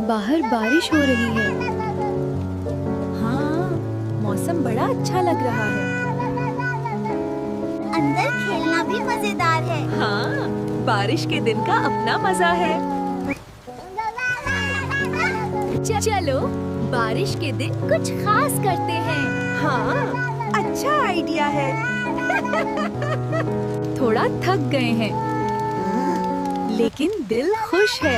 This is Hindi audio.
बाहर बारिश हो रही है। हाँ, मौसम बड़ा अच्छा लग रहा है। अंदर खेलना भी मजेदार है। हाँ, बारिश के दिन का अपना मजा है। चलो बारिश के दिन कुछ खास करते हैं। हाँ, अच्छा आइडिया है। थोड़ा थक गए हैं, लेकिन दिल खुश है।